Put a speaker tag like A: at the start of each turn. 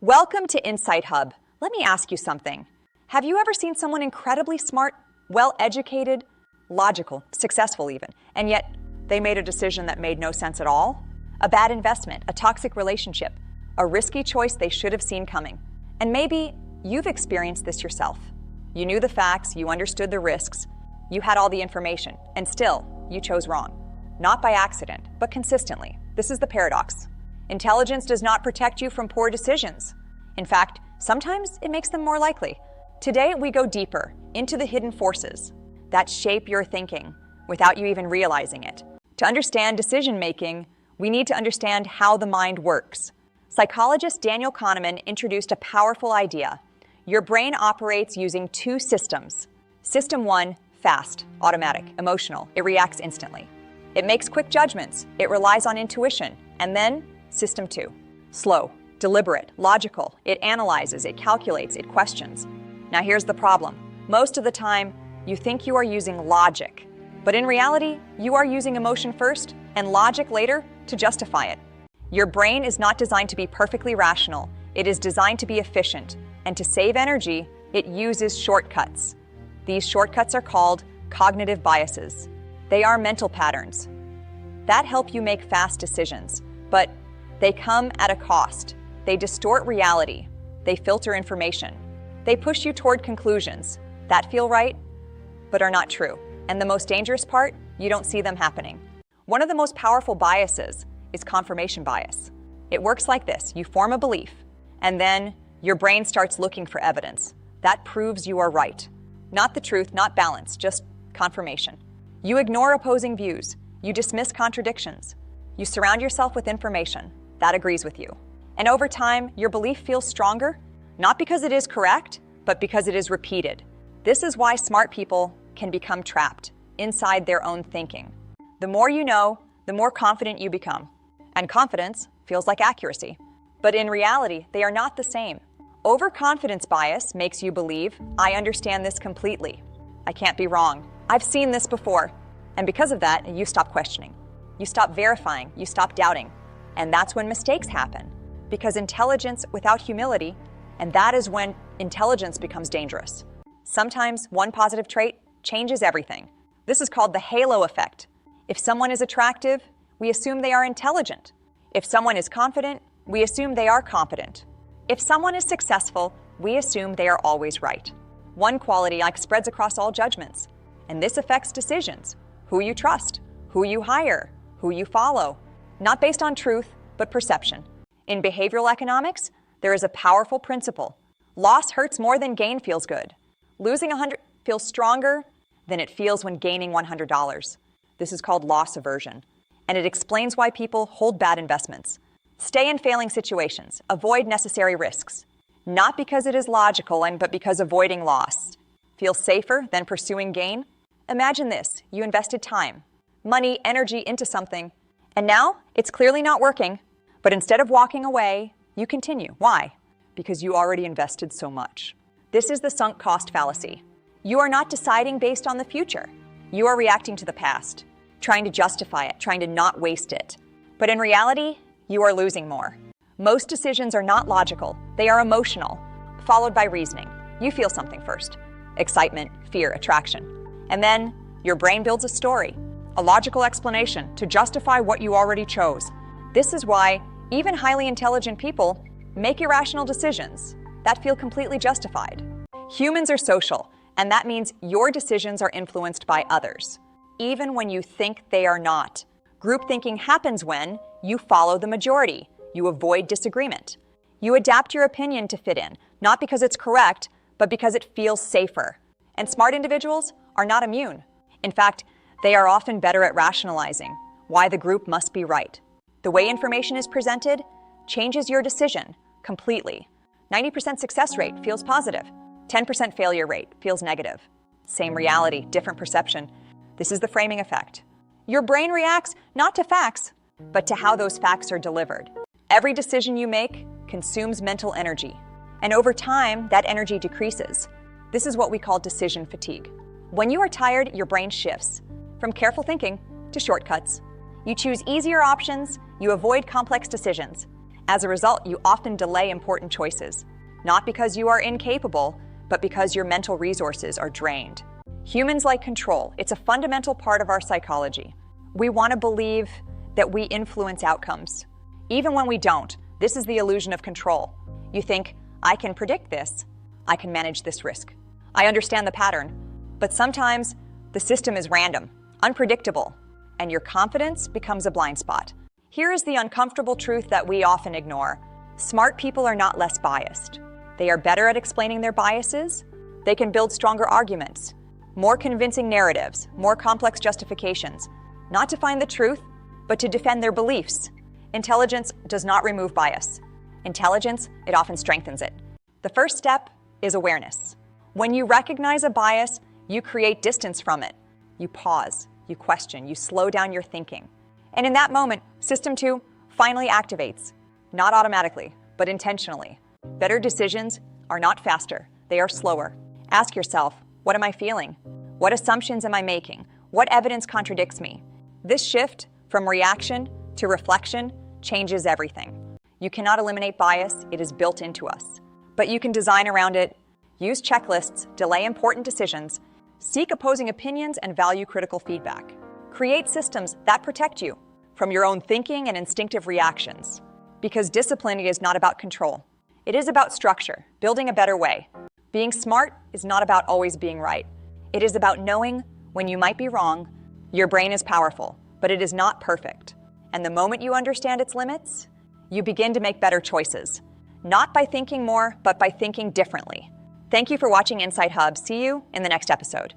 A: Welcome to Insight Hub. Let me ask you something. Have you ever seen someone incredibly smart, well-educated, logical, successful even, and yet they made a decision that made no sense at all? A bad investment, a toxic relationship, a risky choice they should have seen coming. And maybe you've experienced this yourself. You knew the facts, you understood the risks, you had all the information, and still, you chose wrong. Not by accident, but consistently. This is the paradox. Intelligence does not protect you from poor decisions. In fact, sometimes it makes them more likely. Today, we go deeper into the hidden forces that shape your thinking without you even realizing it. To understand decision-making, we need to understand how the mind works. Psychologist Daniel Kahneman introduced a powerful idea. Your brain operates using two systems. System 1, fast, automatic, emotional. It reacts instantly. It makes quick judgments. It relies on intuition. And then, System 2, slow, deliberate, logical. It analyzes, it calculates, it questions. Now here's the problem. Most of the time, you think you are using logic, but in reality, you are using emotion first and logic later to justify it. Your brain is not designed to be perfectly rational. It is designed to be efficient, and to save energy, it uses shortcuts. These shortcuts are called cognitive biases. They are mental patterns that help you make fast decisions, but they come at a cost. They distort reality. They filter information. They push you toward conclusions that feel right, but are not true. And the most dangerous part, you don't see them happening. One of the most powerful biases is confirmation bias. It works like this. You form a belief, and then your brain starts looking for evidence. That proves you are right. Not the truth, not balance, just confirmation. You ignore opposing views. You dismiss contradictions. You surround yourself with information that agrees with you. And over time, your belief feels stronger, not because it is correct, but because it is repeated. This is why smart people can become trapped inside their own thinking. The more you know, the more confident you become. And confidence feels like accuracy. But in reality, they are not the same. Overconfidence bias makes you believe, I understand this completely. I can't be wrong. I've seen this before. And because of that, you stop questioning. You stop verifying. You stop doubting. And that's when mistakes happen. Because intelligence without humility, and that is when intelligence becomes dangerous. Sometimes one positive trait changes everything. This is called the halo effect. If someone is attractive, we assume they are intelligent. If someone is confident, we assume they are competent. If someone is successful, we assume they are always right. One quality spreads across all judgments, and this affects decisions. Who you trust, who you hire, who you follow. Not based on truth, but perception. In behavioral economics, there is a powerful principle. Loss hurts more than gain feels good. Losing $100 feels stronger than it feels when gaining $100. This is called loss aversion, and it explains why people hold bad investments. Stay in failing situations, avoid necessary risks. Not because it is logical, but because avoiding loss feels safer than pursuing gain. Imagine this, you invested time, money, energy into something, and now it's clearly not working. But instead of walking away, you continue. Why? Because you already invested so much. This is the sunk cost fallacy. You are not deciding based on the future. You are reacting to the past, trying to justify it, trying to not waste it. But in reality, you are losing more. Most decisions are not logical. They are emotional, followed by reasoning. You feel something first. Excitement, fear, attraction. And then your brain builds a story, a logical explanation to justify what you already chose. This is why even highly intelligent people make irrational decisions that feel completely justified. Humans are social, and that means your decisions are influenced by others, even when you think they are not. Group thinking happens when you follow the majority. You avoid disagreement. You adapt your opinion to fit in, not because it's correct, but because it feels safer. And smart individuals are not immune. In fact, they are often better at rationalizing why the group must be right. The way information is presented changes your decision completely. 90% success rate feels positive. 10% failure rate feels negative. Same reality, different perception. This is the framing effect. Your brain reacts not to facts, but to how those facts are delivered. Every decision you make consumes mental energy, and over time, that energy decreases. This is what we call decision fatigue. When you are tired, your brain shifts from careful thinking to shortcuts. You choose easier options, you avoid complex decisions, As a result, you often delay important choices, not because you are incapable, but because your mental resources are drained. Humans like control. It's a fundamental part of our psychology. We want to believe that we influence outcomes. Even when we don't, this is the illusion of control. You think, I can predict this. I can manage this risk. I understand the pattern. But sometimes the system is random, unpredictable, and your confidence becomes a blind spot. Here is the uncomfortable truth that we often ignore. Smart people are not less biased. They are better at explaining their biases. They can build stronger arguments, more convincing narratives, more complex justifications, not to find the truth, but to defend their beliefs. Intelligence does not remove bias. Intelligence, it often strengthens it. The first step is awareness. When you recognize a bias, you create distance from it. You pause, you question, you slow down your thinking. And in that moment, System 2 finally activates, not automatically, but intentionally. Better decisions are not faster, they are slower. Ask yourself, what am I feeling? What assumptions am I making? What evidence contradicts me? This shift from reaction to reflection changes everything. You cannot eliminate bias, it is built into us. But you can design around it, use checklists, delay important decisions, seek opposing opinions, and value critical feedback. Create systems that protect you from your own thinking and instinctive reactions. Because discipline is not about control. It is about structure, building a better way. Being smart is not about always being right. It is about knowing when you might be wrong. Your brain is powerful, but it is not perfect. And the moment you understand its limits, you begin to make better choices. Not by thinking more, but by thinking differently. Thank you for watching Insight Hub. See you in the next episode.